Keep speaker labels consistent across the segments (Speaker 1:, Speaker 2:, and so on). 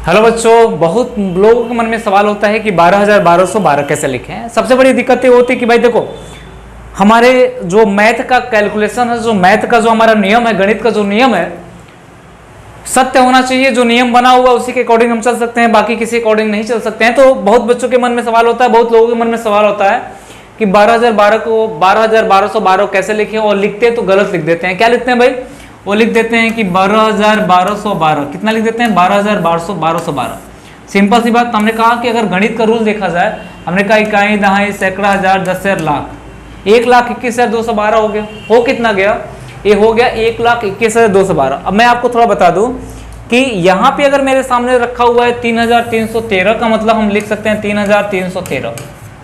Speaker 1: Hello बच्चों, बहुत लोगों के मन में सवाल होता है कि 12,1212 कैसे लिखें। सबसे बड़ी दिक्कत ये होती है कि भाई देखो, हमारे जो मैथ का कैलकुलेशन है, जो मैथ का जो हमारा नियम है, गणित का जो नियम है, सत्य होना चाहिए। जो नियम बना हुआ है उसी के अकॉर्डिंग हम चल सकते हैं, बाकी किसी अकॉर्डिंग नहीं चल सकते हैं। तो बहुत बच्चों के मन में सवाल होता है, बहुत लोगों के मन में सवाल होता है कि 12,012 को 12,1212 कैसे लिखें, और लिखते तो गलत लिख देते हैं। क्या लिखते हैं भाई? वो लिख देते हैं कि 12,1212। कितना लिख देते हैं? 12,1212। सिंपल सी बात। हमने कहा कि अगर गणित का रूल देखा जाए, हमने कहा इकाई, दहाई, सैकड़ा, हजार, दस, लाख। 1,21,212 हो गया। हो कितना गया? ये हो गया 1,21,212। अब मैं आपको थोड़ा बता दूं कि यहाँ पे अगर मेरे सामने रखा हुआ है 3,313 का मतलब हम लिख सकते हैं 3,313।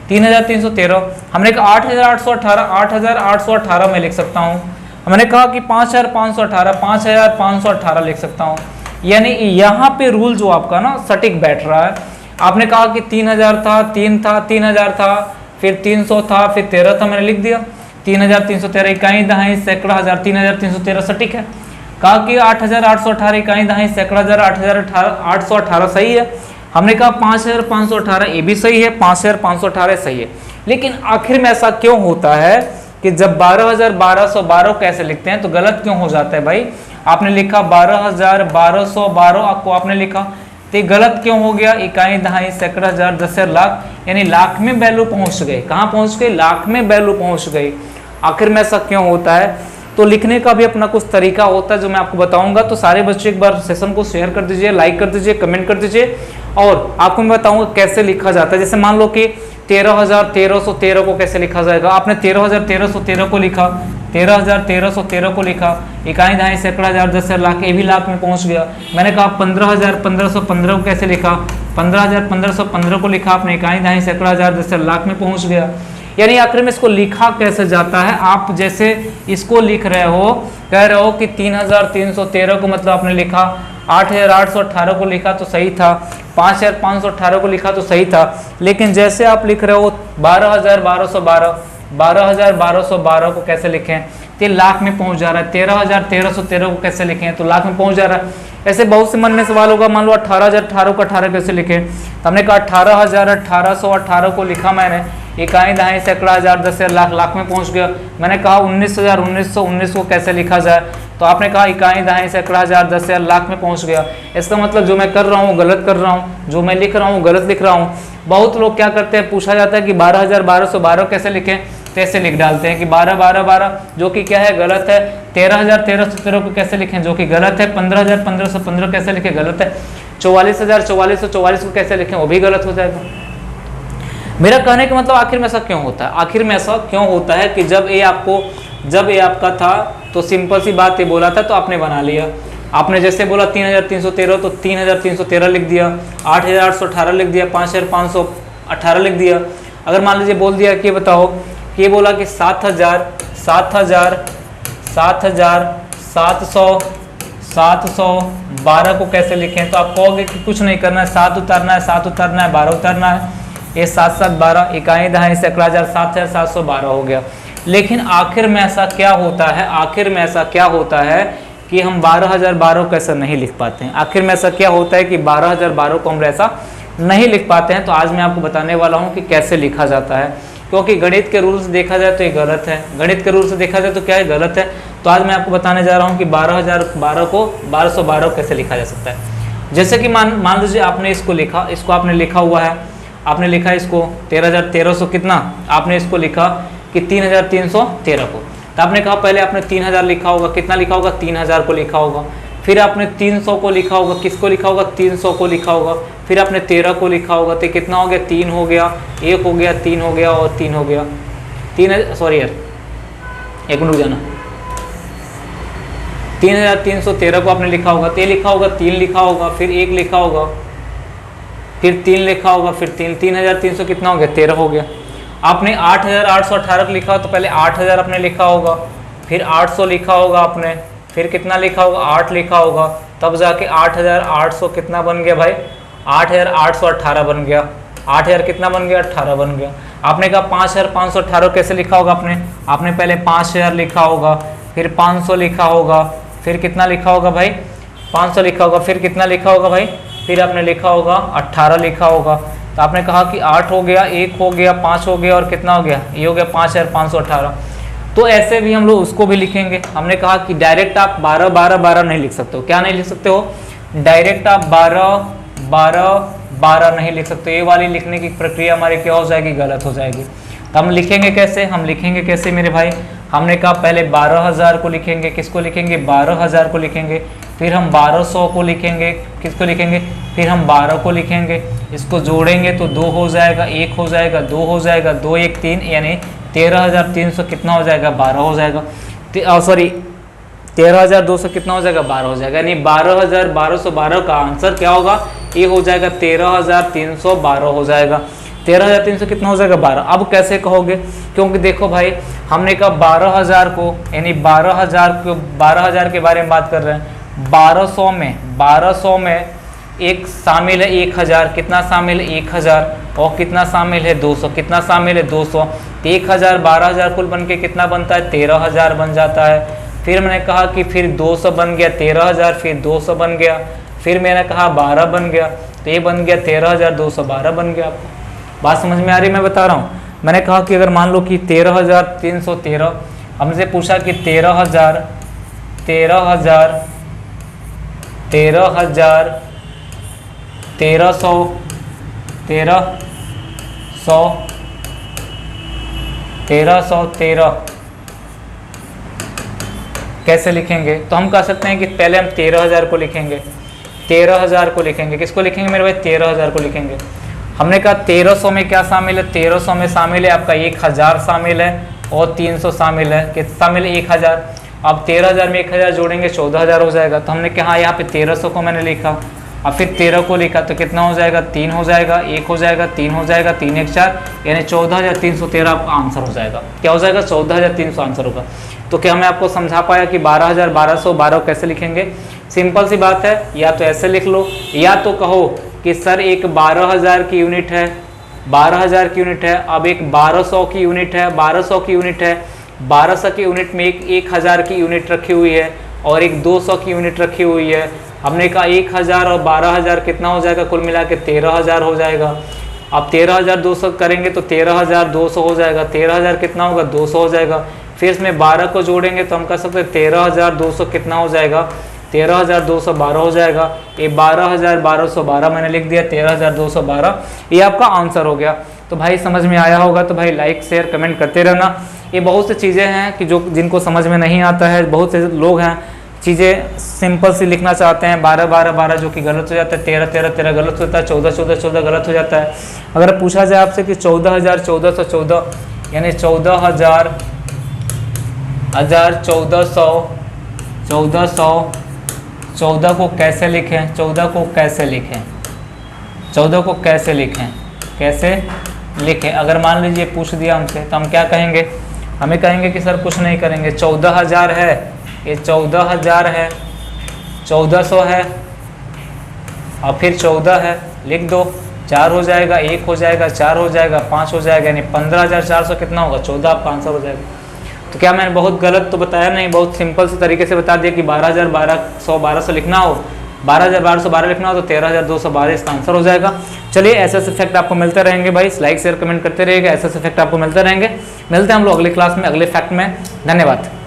Speaker 1: 3,313 हमने कहा 8,818, 8,818 में लिख सकता हूँ। हमने कहा कि 5,518, 5,518 लिख सकता हूँ। यानी यहाँ पे रूल जो आपका ना सटीक बैठ रहा है। आपने कहा कि 3,000 था, 3 था, 3,000 था, फिर 300 था, फिर 13 था, मैंने लिख दिया 3,313। इकाई, दहाई, सैकड़ा, हजार, 3,313 सटीक है। कहा कि 8,818 इकाई, दहाई, सैकड़ा, हजार, 8,818 सही है। हमने कहा 5,518 ये भी सही है, 5,518 सही है। लेकिन आखिर में ऐसा क्यों होता है कि जब 12,1212 कैसे लिखते हैं तो गलत क्यों हो जाता है भाई? आपने लिखा 12,1212 आपको आपने लिखा, तो ये गलत क्यों हो गया? इकाई, दहाई, सैकड़ा, हजार, दस, लाख, यानी लाख में वैल्यू पहुंच गए। कहाँ पहुंच गए? लाख में वैल्यू पहुंच गई। आखिर में ऐसा क्यों होता है? तो लिखने का भी अपना कुछ तरीका होता है जो मैं आपको बताऊंगा। तो सारे बच्चे एक बार सेशन को शेयर कर दीजिए, लाइक कर दीजिए, कमेंट कर दीजिए, और आपको मैं बताऊंगा कैसे लिखा जाता है। जैसे मान लो कि 13,1313 को कैसे लिखा जाएगा। आपने 13,1313 को लिखा, 13,1313 को लिखा, इकाई, दहाई, सैकड़ा, हजार, दस, लाख, ये भी लाख में पहुंच गया। मैंने कहा 15,1515 को कैसे लिखा, 15,1515 को लिखा आपने, इकाई, दहाई, सैकड़ा, हजार, दस, लाख में पहुंच गया। यानी आखिर में इसको लिखा कैसे जाता है? आप जैसे इसको लिख रहे हो, कह रहे हो कि 3,313 को मतलब आपने लिखा, 8,818 को लिखा तो सही था, 5,518 को लिखा तो सही था। लेकिन जैसे आप लिख रहे हो 12,1212, 12,1212 को कैसे लिखें तो लाख में पहुंच जा रहा है। 13,1313 को कैसे लिखें तो लाख में पहुंच जा रहा है। ऐसे बहुत से मन में सवाल होगा, मान लो 18,018 को 18 कैसे लिखें, तो हमने कहा 18,1818 को लिखा मैंने, इकाई, दहाई, सैकड़ा, हजार, दस, लाख, लाख में पहुंच गया। मैंने कहा 19,1919 को कैसे लिखा जाए, तो आपने कहा इकाई, दहाई, सैकड़ा, हजार, दस, लाख में पहुंच गया। इसका मतलब जो मैं कर रहा हूँ गलत कर रहा हूँ, जो मैं लिख रहा हूँ गलत लिख रहा हूँ। बहुत लोग क्या करते हैं, पूछा जाता है कि 12,1212 कैसे लिखें, तो ऐसे लिख डालते हैं कि 12,1212, जो कि क्या है, गलत है। 13,1313 को कैसे लिखें, जो कि गलत है। 15,1515 कैसे लिखें, गलत है। 44,4444 को कैसे लिखें, वो भी गलत हो जाएगा। मेरा कहने का मतलब आखिर में ऐसा क्यों होता है? आखिर में ऐसा क्यों होता है कि जब ये आपका था तो सिंपल सी बात ये बोला था तो आपने बना लिया। आपने जैसे बोला 3,313 तो 3,313 लिख दिया, 8,818 लिख दिया, 5,518 लिख दिया। अगर मान लीजिए बोल दिया कि बताओ कि ये बोला कि 7,712 को कैसे लिखें, तो आप कहोगे कि कुछ नहीं करना है, 7 उतारना है, 7 उतारना है, 12 उतारना है। ये 7,712 इकाई, दहाई, सैकड़ा, हजार, 7,712 हो गया। लेकिन आखिर में ऐसा क्या होता है? आखिर में ऐसा क्या होता है कि हम 12,012 को ऐसा नहीं लिख पाते हैं। आखिर में ऐसा क्या होता है कि 12,012 को हम ऐसा नहीं लिख पाते हैं। तो आज मैं आपको बताने वाला हूं कि कैसे लिखा जाता है, क्योंकि गणित के रूल से देखा जाए तो ये गलत है, गणित के रूल से देखा जाए तो क्या है, गलत है। तो आज मैं आपको बताने जा रहा हूँ कि 12,012 को 1212 कैसे लिखा जा सकता है। जैसे कि मान लीजिए आपने इसको लिखा, इसको आपने लिखा हुआ है, आपने लिखा इसको 13,1300 कितना, आपने इसको लिखा कि 3,313 को, तो आपने कहा पहले आपने 3,000 लिखा होगा, कितना लिखा होगा, 3,000 को लिखा होगा। फिर आपने 300 को लिखा होगा, किसको लिखा होगा, 300 को लिखा होगा। फिर आपने 13 को लिखा होगा, तो कितना हो गया, 3 हो गया, 1 हो गया, 3 हो गया और 3 हो गया। 3,313 को आपने लिखा होगा, तो ये लिखा होगा, 3 लिखा होगा, फिर 1 लिखा होगा, फिर 3 लिखा होगा, फिर 3,300 कितना हो गया, 13 हो गया। आपने 8,818 को लिखा हो तो पहले 8,000 आपने लिखा होगा, फिर 800 लिखा होगा आपने, फिर कितना लिखा होगा, 8 लिखा होगा, तब जाके 8,800 कितना बन गया भाई, 8,818 बन गया। 8,000 कितना बन गया, 18 बन गया। आपने कहा 5,518 कैसे लिखा होगा आपने पहले 5,000 लिखा होगा, फिर 500 लिखा होगा, फिर कितना लिखा होगा भाई, 500 लिखा होगा, फिर कितना लिखा होगा भाई, फिर आपने लिखा होगा 18 लिखा होगा, तो आपने कहा कि 8 हो गया, 1 हो गया, 5 हो गया और कितना हो गया, ये हो गया 5518। तो ऐसे भी हम लोग उसको भी लिखेंगे। हमने कहा कि डायरेक्ट आप 12 12 12 नहीं लिख सकते हो। क्या नहीं लिख सकते हो? डायरेक्ट आप 12 12 12 नहीं लिख सकते। ये वाली लिखने की प्रक्रिया हमारी क्या हो जाएगी, गलत हो जाएगी। तो हम लिखेंगे कैसे? हम लिखेंगे कैसे मेरे भाई? हमने कहा पहले 12,000 को लिखेंगे। किसको लिखेंगे? 12,000 को लिखेंगे। फिर हम 1200 को लिखेंगे। किसको लिखेंगे? फिर हम 12 को लिखेंगे। इसको जोड़ेंगे तो 2 हो जाएगा, 1 हो जाएगा, 2 हो जाएगा, 2 1 3, यानी 13,300 कितना हो जाएगा, 12 हो जाएगा। सॉरी 13,200 कितना हो जाएगा, 12 हो जाएगा। यानी 12,1212 का आंसर क्या होगा, ये हो जाएगा 13,312 हो जाएगा। 13,300 कितना हो जाएगा, 12। अब कैसे कहोगे? क्योंकि देखो भाई, हमने कहा 12,000 को, यानी 12,000 के बारे में बात कर रहे हैं। 1200 में एक शामिल है 1,000, कितना शामिल है 1,000, और कितना शामिल है 200, कितना शामिल है 200। 1,000 12,000 कुल बन के कितना बनता है, 13,000 बन जाता है। फिर मैंने कहा कि फिर 200 बन गया 13,000, फिर 200 बन गया, फिर मैंने कहा 12 बन गया, तो ये बन गया 13,212 बन गया। आपको बात समझ में आ रही? मैं बता रहा हूँ। मैंने कहा कि अगर मान लो कि 13,313, हमसे पूछा कि 13,000 13,000 13,000 1300 1313 कैसे लिखेंगे? तो हम कह सकते हैं कि पहले हम 13,000 को लिखेंगे। 13,000 को लिखेंगे। किसको लिखेंगे मेरे भाई? 13,000 को लिखेंगे। हमने कहा 1300 में क्या शामिल है? 1300 में शामिल है आपका 1,000 शामिल है और 300 शामिल है। कितना शामिल है? 1,000। अब 13,000 में 1,000 जोड़ेंगे 14,000 हो जाएगा। तो हमने कहा यहाँ पे 1300 को मैंने लिखा, अब फिर 13 को लिखा, तो कितना हो जाएगा, 3 हो जाएगा, 1 हो जाएगा, 3 हो जाएगा, 3 1 4, यानी 14,313 आपका आंसर हो जाएगा। क्या हो जाएगा? 14,300 आंसर होगा। तो क्या मैं आपको समझा पाया कि 12,1212 कैसे लिखेंगे? सिंपल सी बात है, या तो ऐसे लिख लो, या तो कहो कि सर एक 12,000 की यूनिट है, 12,000 की यूनिट है, अब एक 1200 की यूनिट है, 1200 की यूनिट है, 1200 की यूनिट में एक 1,000 की यूनिट रखी हुई है और एक 200 की यूनिट रखी हुई है। हमने कहा 1,000 और 12,000 कितना हो जाएगा, कुल मिला के 13,000 हो जाएगा। अब 13,200 करेंगे तो 13,200 हो जाएगा। 13,000 कितना होगा, 200 हो जाएगा। फिर इसमें 12 को जोड़ेंगे तो हम कह सकते हैं 13,200 कितना हो जाएगा, 13,212 हो जाएगा। ये 12,1212 मैंने लिख दिया, 13,212 ये आपका आंसर हो गया। तो भाई समझ में आया होगा तो भाई लाइक शेयर कमेंट करते रहना। ये बहुत सी चीज़ें हैं कि जो जिनको समझ में नहीं आता है, बहुत से लोग हैं चीज़ें सिंपल सी लिखना चाहते हैं, 12 12 12 जो कि गलत हो जाता है, 13 13 13 गलत होता है, 14 14 14 गलत हो जाता है। अगर पूछा जाए आपसे कि 14,1414 यानी 14,000 1400 को कैसे लिखें, 14 को कैसे लिखें, 14 को कैसे लिखें, कैसे लिखें? अगर मान लीजिए पूछ दिया हमसे तो हम क्या कहेंगे? हमें कहेंगे कि सर कुछ नहीं करेंगे, 14,000 है, ये 14,000 है, 1400 है और फिर 14 है, लिख दो, 4 हो जाएगा, 1 हो जाएगा, 4 हो जाएगा, 5 हो जाएगा, यानी 15,400 कितना होगा, 14 आपका आंसर हो जाएगा। तो क्या मैंने बहुत गलत तो बताया नहीं, बहुत सिंपल से तरीके से बता दिया कि 12,1200 लिखना हो, 12,1212 लिखना हो तो 13,212 इसका आंसर हो जाएगा। चलिए ऐसे इफेक्ट आपको मिलते रहेंगे भाई, लाइक शेयर कमेंट करते रहिएगा, ऐसे इफेक्ट आपको मिलते रहेंगे। मिलते हैं हम लोग अगले क्लास में अगले फैक्ट में। धन्यवाद।